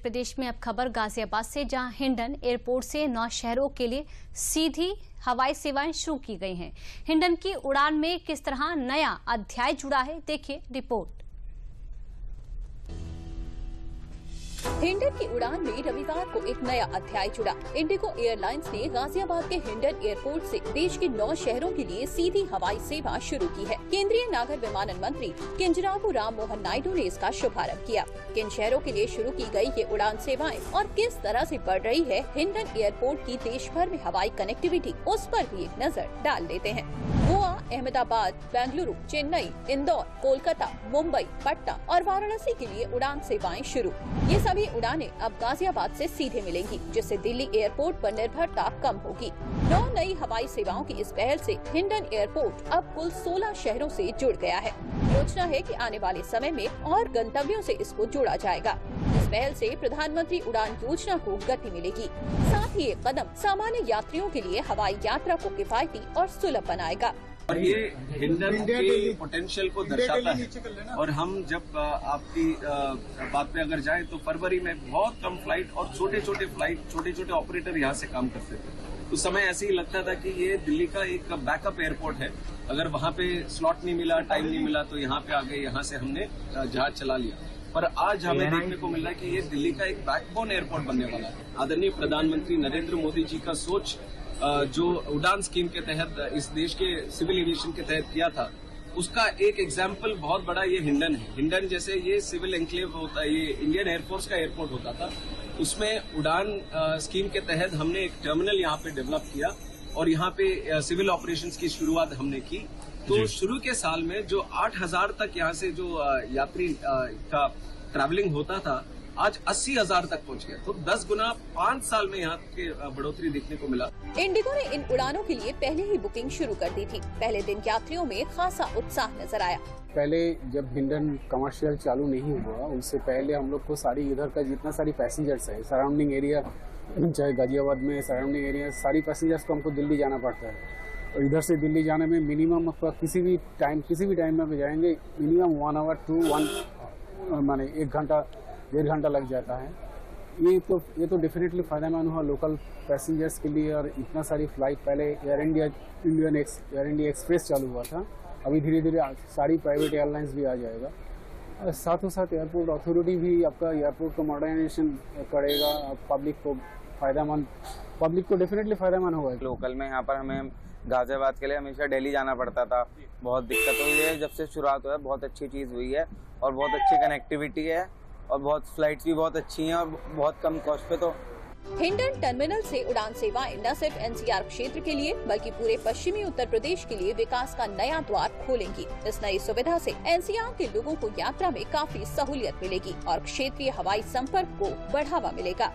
प्रदेश में अब खबर गाजियाबाद से, जहां हिंडन एयरपोर्ट से 9 शहरों के लिए सीधी हवाई सेवाएं शुरू की गई हैं। हिंडन की उड़ान में किस तरह नया अध्याय जुड़ा है, देखिए रिपोर्ट। हिंडन की उड़ान में रविवार को एक नया अध्याय जुड़ा। इंडिगो एयरलाइंस ने गाजियाबाद के हिंडन एयरपोर्ट से देश के 9 शहरों के लिए सीधी हवाई सेवा शुरू की है। केंद्रीय नागर विमानन मंत्री किंजरापु राम मोहन नायडू ने इसका शुभारंभ किया। किन शहरों के लिए शुरू की गई ये उड़ान सेवाएं और किस तरह से बढ़ रही है हिंडन एयरपोर्ट की देश भर में हवाई कनेक्टिविटी, उस पर भी एक नजर डाल लेते हैं। गोवा, अहमदाबाद, बेंगलुरु, चेन्नई, इंदौर, कोलकाता, मुंबई, पटना और वाराणसी के लिए उड़ान सेवाएं शुरू। ये सभी उड़ानें अब गाजियाबाद से सीधे मिलेंगी, जिससे दिल्ली एयरपोर्ट पर निर्भरता कम होगी। 9 नई हवाई सेवाओं की इस पहल से हिंडन एयरपोर्ट अब कुल 16 शहरों से जुड़ गया है। योजना है कि आने वाले समय में और गंतव्यों से इसको जोड़ा जाएगा। इस पहल से प्रधानमंत्री उड़ान योजना को गति मिलेगी। साथ ही ये कदम सामान्य यात्रियों के लिए हवाई यात्रा को किफायती और सुलभ बनाएगा। और ये हिंडन के पोटेंशियल को दर्शाता है। और हम जब आपकी बात पे अगर जाएं तो फरवरी में बहुत कम फ्लाइट और छोटे छोटे ऑपरेटर यहाँ से काम करते थे। उस समय ऐसे ही लगता था कि ये दिल्ली का एक बैकअप एयरपोर्ट है, अगर वहाँ पे स्लॉट नहीं मिला, टाइम नहीं मिला तो यहाँ पे आ गए, यहाँ से हमने जहाज चला लिया। पर आज हमें देखने को मिल रहा है कि ये दिल्ली का एक बैकबोन एयरपोर्ट बनने वाला है। आदरणीय प्रधानमंत्री नरेंद्र मोदी जी का सोच जो उड़ान स्कीम के तहत इस देश के सिविल एविएशन के तहत किया था, उसका एक एग्जाम्पल बहुत बड़ा ये हिंडन है। हिंडन जैसे ये सिविल एन्क्लेव होता है, ये इंडियन एयरफोर्स का एयरपोर्ट होता था, उसमें उड़ान स्कीम के तहत हमने एक टर्मिनल यहाँ पे डेवलप किया और यहाँ पे सिविल ऑपरेशंस की शुरुआत हमने की। तो शुरू के साल में जो 8,000 तक यहाँ से जो यात्री का ट्रैवलिंग होता था, आज 80,000 तक पहुँच गया। तो 10 गुना 5 साल में यहाँ के बढ़ोतरी देखने को मिला। इंडिगो ने इन उड़ानों के लिए पहले ही बुकिंग शुरू कर दी थी। पहले दिन यात्रियों में खासा उत्साह नजर आया। पहले जब हिंडन कमर्शियल चालू नहीं हुआ, उससे पहले हम लोग को सारी इधर का जितना सारी पैसेंजर्स है, सराउंडिंग एरिया, चाहे गाजियाबाद में सराउंडिंग एरिया, सारी पैसेंजर्स को हमको दिल्ली जाना पड़ता है। और इधर से दिल्ली जाने में मिनिमम आपका किसी भी टाइम में जाएंगे, मिनिमम 1 आवर टू 1 माने 1 घंटा 1.5 घंटा लग जाता है। ये तो डेफिनेटली फायदेमंद हुआ लोकल पैसेंजर्स के लिए। और इतना सारी फ्लाइट, पहले एयर इंडिया एक्सप्रेस चालू हुआ था, अभी धीरे धीरे सारी प्राइवेट एयरलाइंस भी आ जाएगा। और साथों साथ एयरपोर्ट अथॉरिटी भी आपका एयरपोर्ट को मॉडर्नाइजेशन करेगा। पब्लिक को डेफिनेटली फायदेमंद होगा। लोकल में यहाँ पर हमें गाजियाबाद के लिए हमेशा दिल्ली जाना पड़ता था, बहुत दिक्कत हुई है। जब से शुरुआत हुआ है बहुत अच्छी चीज़ हुई है और बहुत अच्छी कनेक्टिविटी है और बहुत फ्लाइट्स भी बहुत अच्छी हैं और बहुत कम कॉस्ट पे। तो हिंडन टर्मिनल से उड़ान सेवाएं न सिर्फ एनसीआर क्षेत्र के लिए बल्कि पूरे पश्चिमी उत्तर प्रदेश के लिए विकास का नया द्वार खोलेंगी। इस नई सुविधा से एनसीआर के लोगों को यात्रा में काफी सहूलियत मिलेगी और क्षेत्रीय हवाई संपर्क को बढ़ावा मिलेगा।